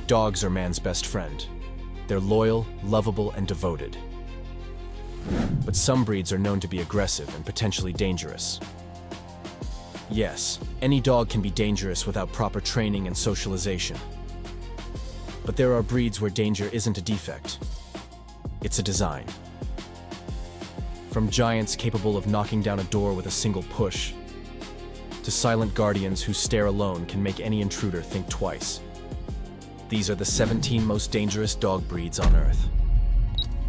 Dogs are man's best friend. They're loyal, lovable, and devoted. But some breeds are known to be aggressive and potentially dangerous. Yes, any dog can be dangerous without proper training and socialization. But there are breeds where danger isn't a defect. It's a design. From giants capable of knocking down a door with a single push, to silent guardians whose stare alone can make any intruder think twice. These are the 17 most dangerous dog breeds on Earth.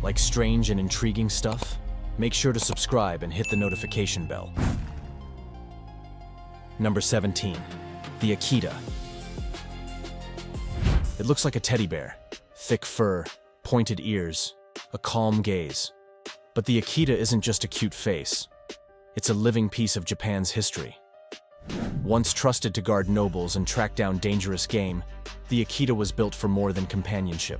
Like strange and intriguing stuff? Make sure to subscribe and hit the notification bell. Number 17. The Akita. It looks like a teddy bear. Thick fur, pointed ears, a calm gaze. But the Akita isn't just a cute face. It's a living piece of Japan's history. Once trusted to guard nobles and track down dangerous game, the Akita was built for more than companionship.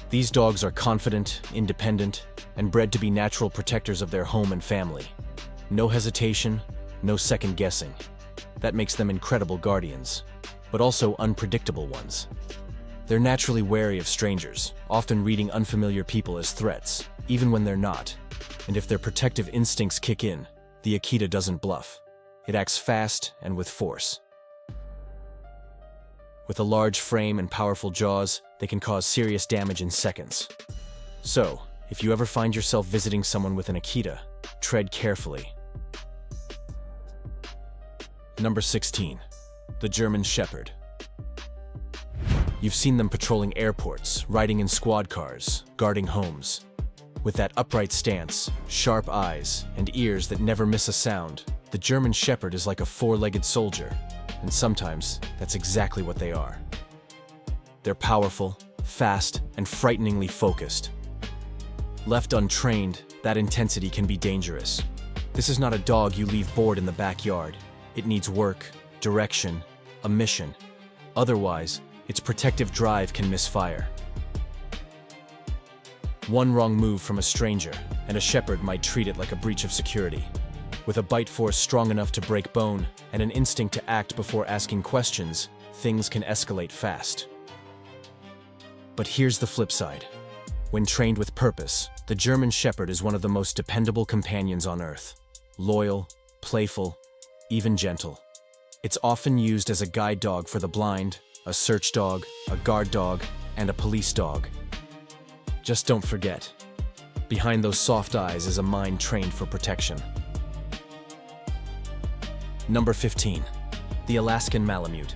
These dogs are confident, independent, and bred to be natural protectors of their home and family. No hesitation, no second guessing. That makes them incredible guardians, but also unpredictable ones. They're naturally wary of strangers, often reading unfamiliar people as threats, even when they're not. And if their protective instincts kick in, the Akita doesn't bluff. It acts fast and with force. With a large frame and powerful jaws, they can cause serious damage in seconds. So, if you ever find yourself visiting someone with an Akita, tread carefully. Number 16. The German Shepherd. You've seen them patrolling airports, riding in squad cars, guarding homes. With that upright stance, sharp eyes, and ears that never miss a sound, the German Shepherd is like a four-legged soldier, and sometimes that's exactly what they are. They're powerful, fast, and frighteningly focused. Left untrained, that intensity can be dangerous. This is not a dog you leave bored in the backyard. It needs work, direction, a mission. Otherwise, its protective drive can misfire. One wrong move from a stranger, and a shepherd might treat it like a breach of security. With a bite force strong enough to break bone and an instinct to act before asking questions, things can escalate fast. But here's the flip side. When trained with purpose, the German Shepherd is one of the most dependable companions on Earth. Loyal, playful, even gentle. It's often used as a guide dog for the blind, a search dog, a guard dog, and a police dog. Just don't forget, behind those soft eyes is a mind trained for protection. Number 15. The Alaskan Malamute.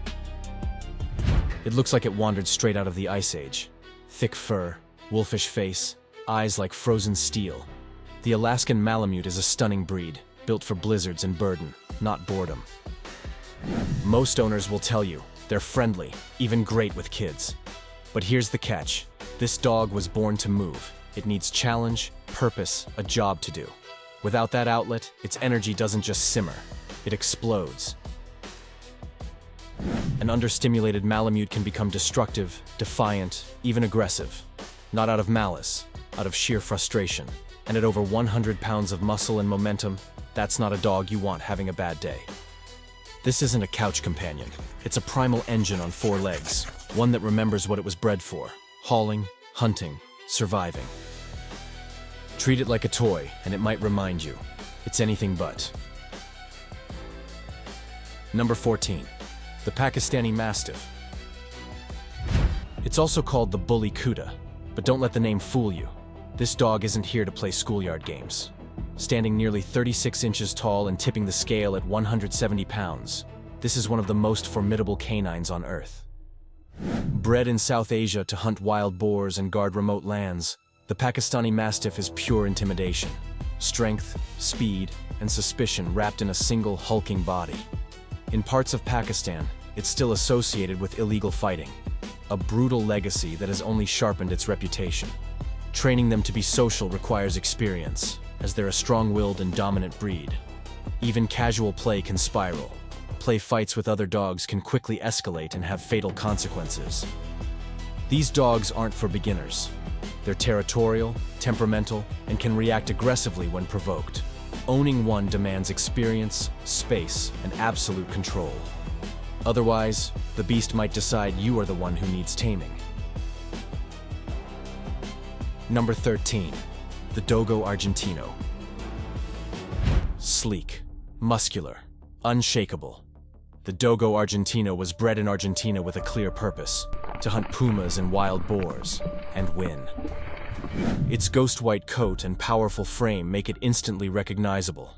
It looks like it wandered straight out of the Ice Age. Thick fur, wolfish face, eyes like frozen steel. The Alaskan Malamute is a stunning breed, built for blizzards and burden, not boredom. Most owners will tell you, they're friendly, even great with kids. But here's the catch. This dog was born to move. It needs challenge, purpose, a job to do. Without that outlet, its energy doesn't just simmer. It explodes. An understimulated Malamute can become destructive, defiant, even aggressive. Not out of malice, out of sheer frustration. And at over 100 pounds of muscle and momentum, that's not a dog you want having a bad day. This isn't a couch companion. It's a primal engine on four legs, one that remembers what it was bred for: hauling, hunting, surviving. Treat it like a toy, and it might remind you, it's anything but. Number 14. The Pakistani Mastiff. It's also called the Bully Kuta, but don't let the name fool you. This dog isn't here to play schoolyard games. Standing nearly 36 inches tall and tipping the scale at 170 pounds, this is one of the most formidable canines on Earth. Bred in South Asia to hunt wild boars and guard remote lands, the Pakistani Mastiff is pure intimidation. Strength, speed, and suspicion wrapped in a single hulking body. In parts of Pakistan, it's still associated with illegal fighting, a brutal legacy that has only sharpened its reputation. Training them to be social requires experience, as they're a strong-willed and dominant breed. Even casual play can spiral. Play fights with other dogs can quickly escalate and have fatal consequences. These dogs aren't for beginners. They're territorial, temperamental, and can react aggressively when provoked. Owning one demands experience, space, and absolute control. Otherwise, the beast might decide you are the one who needs taming. Number 13. The Dogo Argentino. Sleek, muscular, unshakable. The Dogo Argentino was bred in Argentina with a clear purpose: to hunt pumas and wild boars, and win. Its ghost white coat and powerful frame make it instantly recognizable.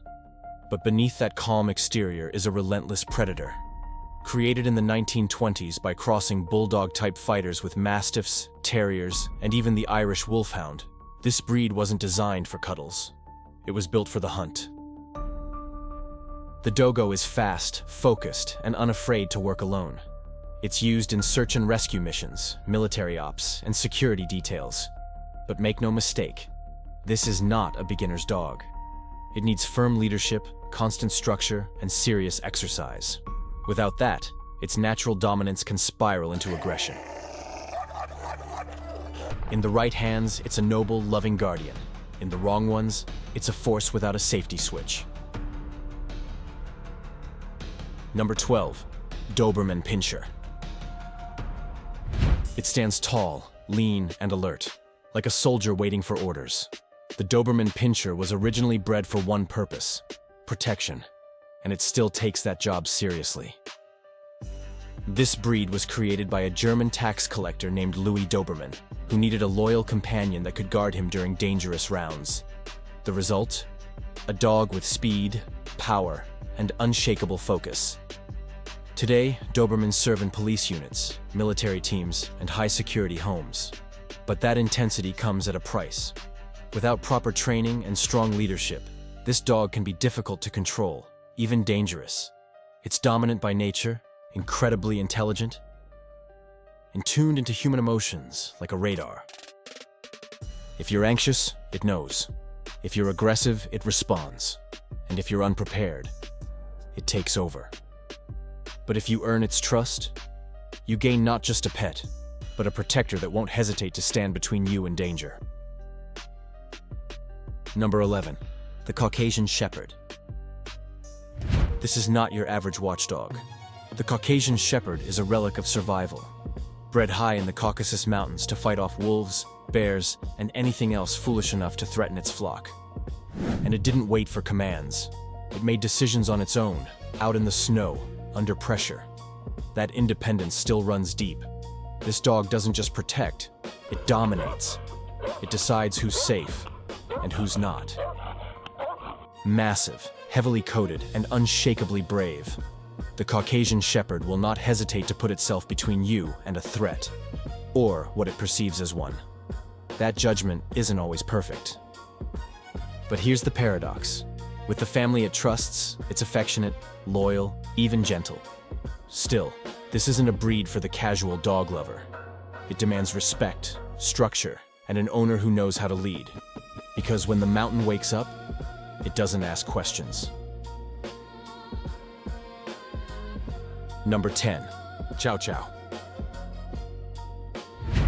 But beneath that calm exterior is a relentless predator. Created in the 1920s by crossing bulldog-type fighters with mastiffs, terriers, and even the Irish wolfhound, this breed wasn't designed for cuddles. It was built for the hunt. The Dogo is fast, focused, and unafraid to work alone. It's used in search and rescue missions, military ops, and security details. But make no mistake, this is not a beginner's dog. It needs firm leadership, constant structure, and serious exercise. Without that, its natural dominance can spiral into aggression. In the right hands, it's a noble, loving guardian. In the wrong ones, it's a force without a safety switch. Number 12. Doberman Pinscher. It stands tall, lean, and alert, like a soldier waiting for orders. The Doberman Pinscher was originally bred for one purpose: protection, and it still takes that job seriously. This breed was created by a German tax collector named Louis Doberman, who needed a loyal companion that could guard him during dangerous rounds. The result? A dog with speed, power, and unshakable focus. Today, Dobermans serve in police units, military teams, and high-security homes. But that intensity comes at a price. Without proper training and strong leadership, this dog can be difficult to control, even dangerous. It's dominant by nature, incredibly intelligent, and tuned into human emotions like a radar. If you're anxious, it knows. If you're aggressive, it responds. And if you're unprepared, it takes over. But if you earn its trust, you gain not just a pet, but a protector that won't hesitate to stand between you and danger. Number 11. The Caucasian Shepherd. This is not your average watchdog. The Caucasian Shepherd is a relic of survival. Bred high in the Caucasus Mountains to fight off wolves, bears, and anything else foolish enough to threaten its flock. And it didn't wait for commands. It made decisions on its own, out in the snow, under pressure. That independence still runs deep. This dog doesn't just protect, it dominates. It decides who's safe and who's not. Massive, heavily coated, and unshakably brave, the Caucasian Shepherd will not hesitate to put itself between you and a threat, or what it perceives as one. That judgment isn't always perfect. But here's the paradox. With the family it trusts, it's affectionate, loyal, even gentle. Still, this isn't a breed for the casual dog lover. It demands respect, structure, and an owner who knows how to lead. Because when the mountain wakes up, it doesn't ask questions. Number 10. Chow Chow.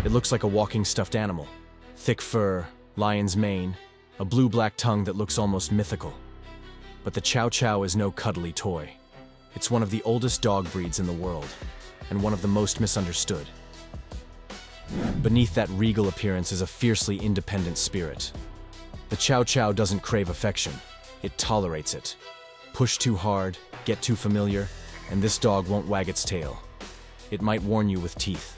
It looks like a walking stuffed animal. Thick fur, lion's mane, a blue-black tongue that looks almost mythical. But the Chow Chow is no cuddly toy. It's one of the oldest dog breeds in the world, and one of the most misunderstood. Beneath that regal appearance is a fiercely independent spirit. The Chow Chow doesn't crave affection, it tolerates it. Push too hard, get too familiar, and this dog won't wag its tail. It might warn you with teeth.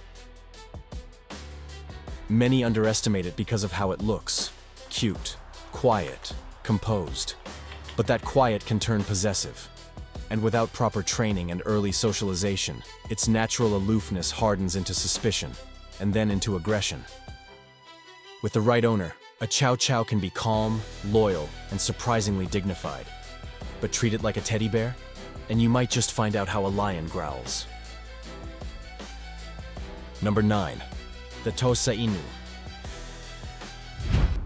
Many underestimate it because of how it looks. Cute, quiet, composed. But that quiet can turn possessive. And without proper training and early socialization, its natural aloofness hardens into suspicion, and then into aggression. With the right owner, a Chow Chow can be calm, loyal, and surprisingly dignified. But treat it like a teddy bear, and you might just find out how a lion growls. Number 9. The Tosa Inu.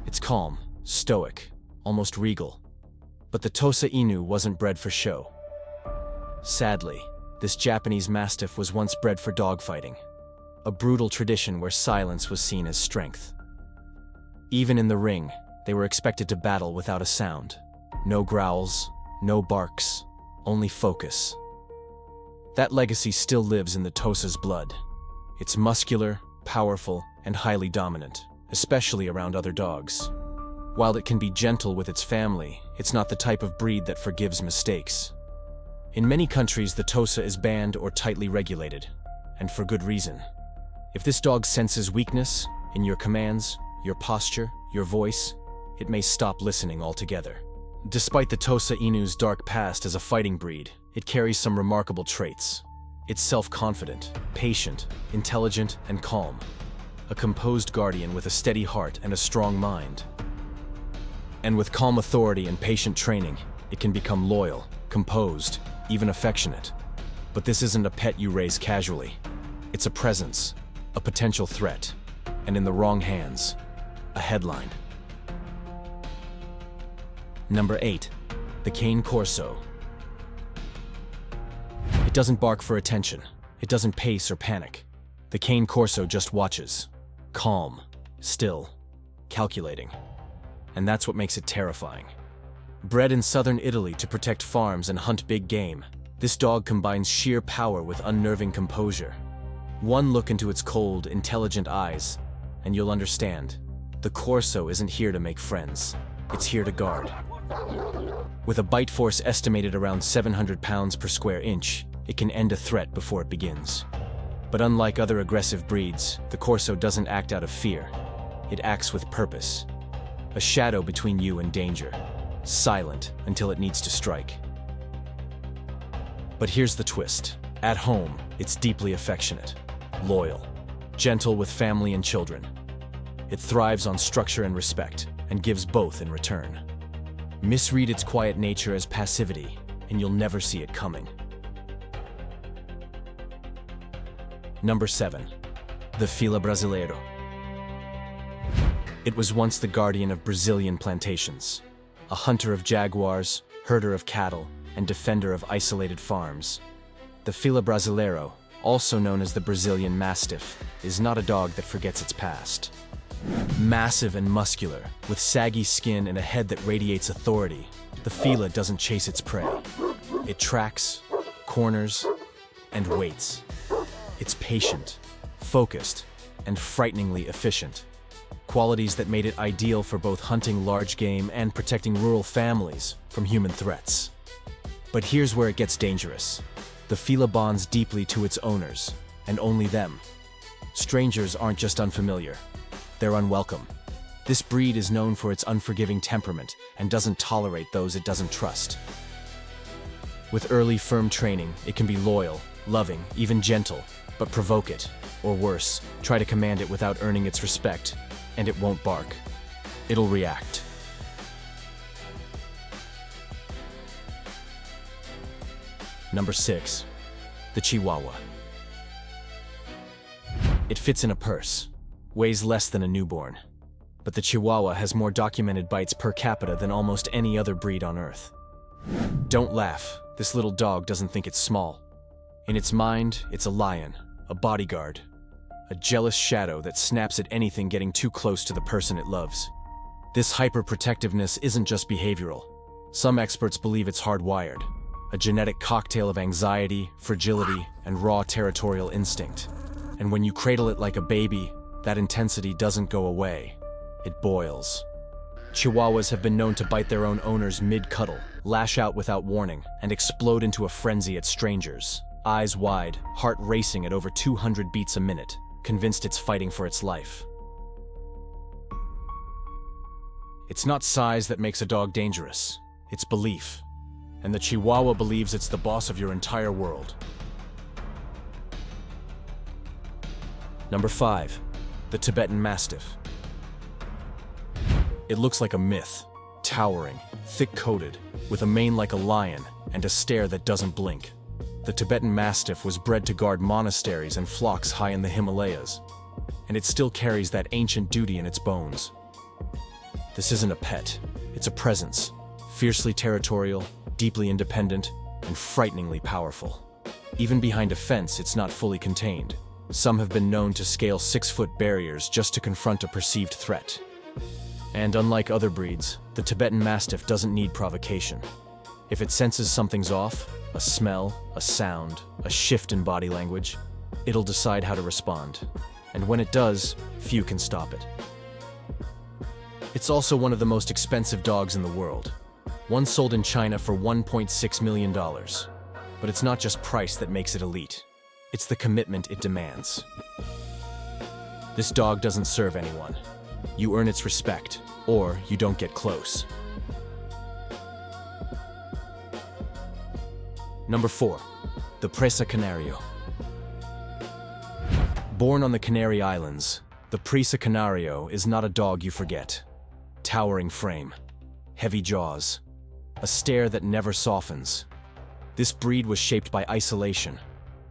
It's calm, stoic, almost regal. But the Tosa Inu wasn't bred for show. Sadly, this Japanese Mastiff was once bred for dogfighting, a brutal tradition where silence was seen as strength. Even in the ring, they were expected to battle without a sound. No growls, no barks, only focus. That legacy still lives in the Tosa's blood. It's muscular, powerful, and highly dominant, especially around other dogs. While it can be gentle with its family, it's not the type of breed that forgives mistakes. In many countries, the Tosa is banned or tightly regulated, and for good reason. If this dog senses weakness in your commands, your posture, your voice, it may stop listening altogether. Despite the Tosa Inu's dark past as a fighting breed, it carries some remarkable traits. It's self-confident, patient, intelligent, and calm. A composed guardian with a steady heart and a strong mind. And with calm authority and patient training, it can become loyal, composed, even affectionate. But this isn't a pet you raise casually. It's a presence, a potential threat, and in the wrong hands, a headline. Number 8. The Cane Corso. It doesn't bark for attention. It doesn't pace or panic. The Cane Corso just watches. Calm, still, calculating. And that's what makes it terrifying. Bred in southern Italy to protect farms and hunt big game, this dog combines sheer power with unnerving composure. One look into its cold, intelligent eyes, and you'll understand. The Corso isn't here to make friends. It's here to guard. With a bite force estimated around 700 pounds per square inch, it can end a threat before it begins. But unlike other aggressive breeds, the Corso doesn't act out of fear. It acts with purpose. A shadow between you and danger. Silent until it needs to strike. But here's the twist. At home, it's deeply affectionate, loyal, gentle with family and children. It thrives on structure and respect, and gives both in return. Misread its quiet nature as passivity, and you'll never see it coming. Number 7. The Fila Brasileiro. It was once the guardian of Brazilian plantations, a hunter of jaguars, herder of cattle, and defender of isolated farms. The Fila Brasileiro, also known as the Brazilian Mastiff, is not a dog that forgets its past. Massive and muscular, with saggy skin and a head that radiates authority, the Fila doesn't chase its prey. It tracks, corners, and waits. It's patient, focused, and frighteningly efficient. Qualities that made it ideal for both hunting large game and protecting rural families from human threats. But here's where it gets dangerous. The Fila bonds deeply to its owners, and only them. Strangers aren't just unfamiliar. They're unwelcome. This breed is known for its unforgiving temperament and doesn't tolerate those it doesn't trust. With early, firm training, it can be loyal, loving, even gentle, but provoke it, or worse, try to command it without earning its respect, and it won't bark. It'll react. Number 6. The Chihuahua. It fits in a purse. Weighs less than a newborn. But the Chihuahua has more documented bites per capita than almost any other breed on Earth. Don't laugh, this little dog doesn't think it's small. In its mind, it's a lion, a bodyguard, a jealous shadow that snaps at anything getting too close to the person it loves. This hyperprotectiveness isn't just behavioral. Some experts believe it's hardwired, a genetic cocktail of anxiety, fragility, and raw territorial instinct. And when you cradle it like a baby, that intensity doesn't go away. It boils. Chihuahuas have been known to bite their own owners mid-cuddle, lash out without warning, and explode into a frenzy at strangers. Eyes wide, heart racing at over 200 beats a minute, convinced it's fighting for its life. It's not size that makes a dog dangerous. It's belief. And the Chihuahua believes it's the boss of your entire world. Number 5. The Tibetan Mastiff. It looks like a myth, towering, thick-coated, with a mane like a lion and a stare that doesn't blink. The Tibetan Mastiff was bred to guard monasteries and flocks high in the Himalayas, and it still carries that ancient duty in its bones. This isn't a pet, it's a presence, fiercely territorial, deeply independent, and frighteningly powerful. Even behind a fence, it's not fully contained. Some have been known to scale 6-foot barriers just to confront a perceived threat. And unlike other breeds, the Tibetan Mastiff doesn't need provocation. If it senses something's off, a smell, a sound, a shift in body language, it'll decide how to respond. And when it does, few can stop it. It's also one of the most expensive dogs in the world. One sold in China for $1.6 million. But it's not just price that makes it elite. It's the commitment it demands. This dog doesn't serve anyone. You earn its respect, or you don't get close. Number 4, the Presa Canario. Born on the Canary Islands, the Presa Canario is not a dog you forget. Towering frame, heavy jaws, a stare that never softens. This breed was shaped by isolation,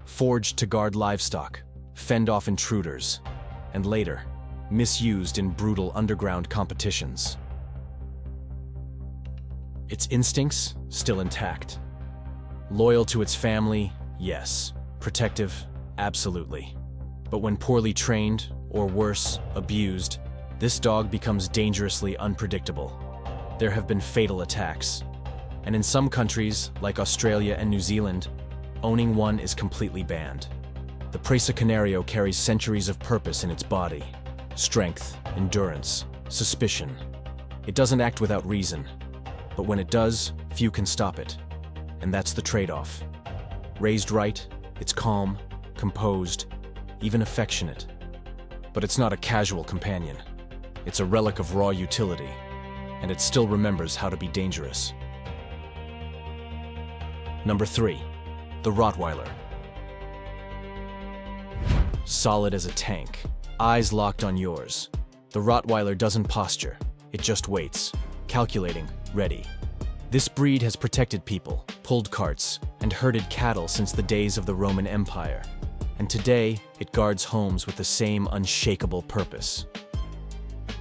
forged to guard livestock, fend off intruders, and later, misused in brutal underground competitions. Its instincts, still intact. Loyal to its family, yes. Protective, absolutely. But when poorly trained, or worse, abused, this dog becomes dangerously unpredictable. There have been fatal attacks. And in some countries, like Australia and New Zealand, owning one is completely banned. The Presa Canario carries centuries of purpose in its body. Strength, endurance, suspicion. It doesn't act without reason. But when it does, few can stop it. And that's the trade-off. Raised right, it's calm, composed, even affectionate. But it's not a casual companion. It's a relic of raw utility, and it still remembers how to be dangerous. Number 3, the Rottweiler. Solid as a tank, eyes locked on yours. The Rottweiler doesn't posture, it just waits, calculating, ready. This breed has protected people, pulled carts, and herded cattle since the days of the Roman Empire. And today, it guards homes with the same unshakable purpose.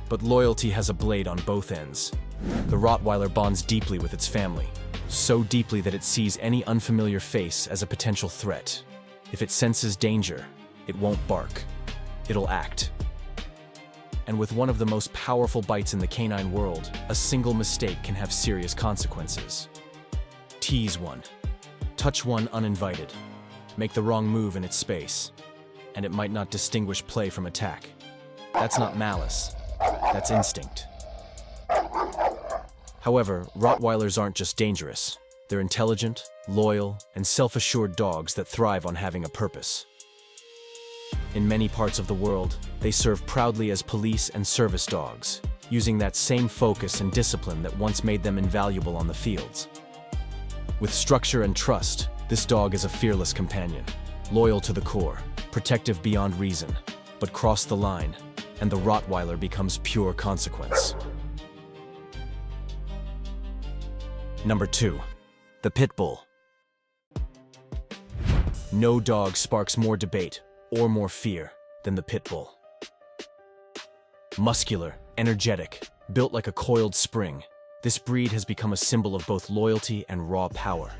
But loyalty has a blade on both ends. The Rottweiler bonds deeply with its family, so deeply that it sees any unfamiliar face as a potential threat. If it senses danger, it won't bark. It'll act. And with one of the most powerful bites in the canine world, a single mistake can have serious consequences. Tease one. Touch one uninvited. Make the wrong move in its space. And it might not distinguish play from attack. That's not malice. That's instinct. However, Rottweilers aren't just dangerous. They're intelligent, loyal, and self-assured dogs that thrive on having a purpose. In many parts of the world, they serve proudly as police and service dogs, using that same focus and discipline that once made them invaluable on the fields. With structure and trust, this dog is a fearless companion, loyal to the core, protective beyond reason, but cross the line, and the Rottweiler becomes pure consequence. Number 2, the Pit Bull. No dog sparks more debate or more fear than the Pit Bull. Muscular, energetic, built like a coiled spring, this breed has become a symbol of both loyalty and raw power.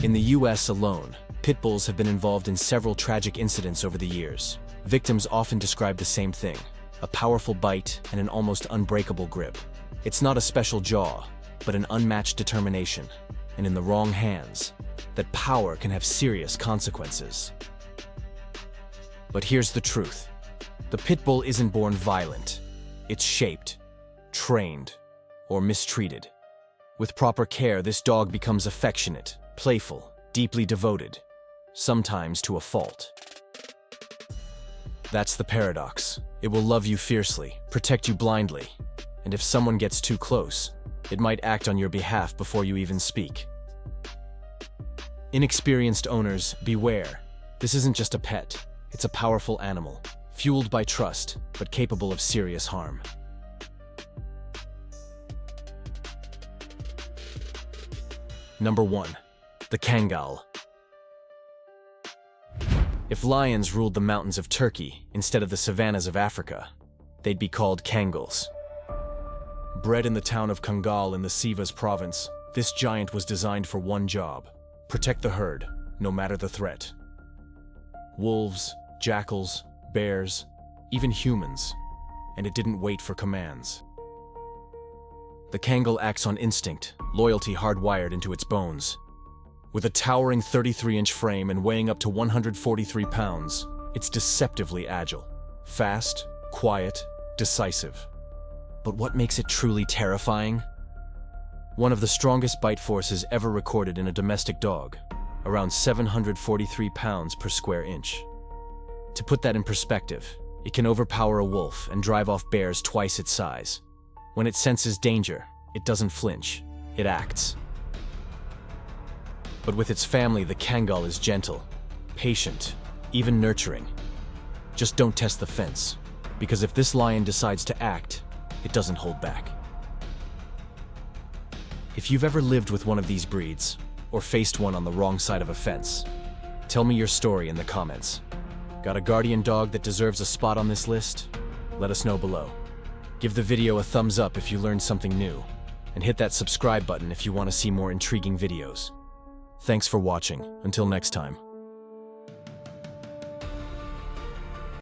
In the US alone, Pit Bulls have been involved in several tragic incidents over the years. Victims often describe the same thing, a powerful bite and an almost unbreakable grip. It's not a special jaw, but an unmatched determination, and in the wrong hands, that power can have serious consequences. But here's the truth. The Pit Bull isn't born violent. It's shaped, trained, or mistreated. With proper care, this dog becomes affectionate, playful, deeply devoted, sometimes to a fault. That's the paradox. It will love you fiercely, protect you blindly, and if someone gets too close, it might act on your behalf before you even speak. Inexperienced owners, beware. This isn't just a pet. It's a powerful animal, fueled by trust, but capable of serious harm. Number 1, the Kangal. If lions ruled the mountains of Turkey instead of the savannas of Africa, they'd be called Kangals. Bred in the town of Kangal in the Sivas province, this giant was designed for one job: protect the herd, no matter the threat. Wolves, jackals, bears, even humans, and it didn't wait for commands. The Kangal acts on instinct, loyalty hardwired into its bones. With a towering 33-inch frame and weighing up to 143 pounds, it's deceptively agile. Fast, quiet, decisive. But what makes it truly terrifying? One of the strongest bite forces ever recorded in a domestic dog, around 743 pounds per square inch. To put that in perspective, it can overpower a wolf and drive off bears twice its size. When it senses danger, it doesn't flinch, it acts. But with its family, the Kangal is gentle, patient, even nurturing. Just don't test the fence, because if this lion decides to act, it doesn't hold back. If you've ever lived with one of these breeds, or faced one on the wrong side of a fence, tell me your story in the comments. Got a guardian dog that deserves a spot on this list? Let us know below. Give the video a thumbs up if you learned something new, and hit that subscribe button if you want to see more intriguing videos. Thanks for watching. Until next time.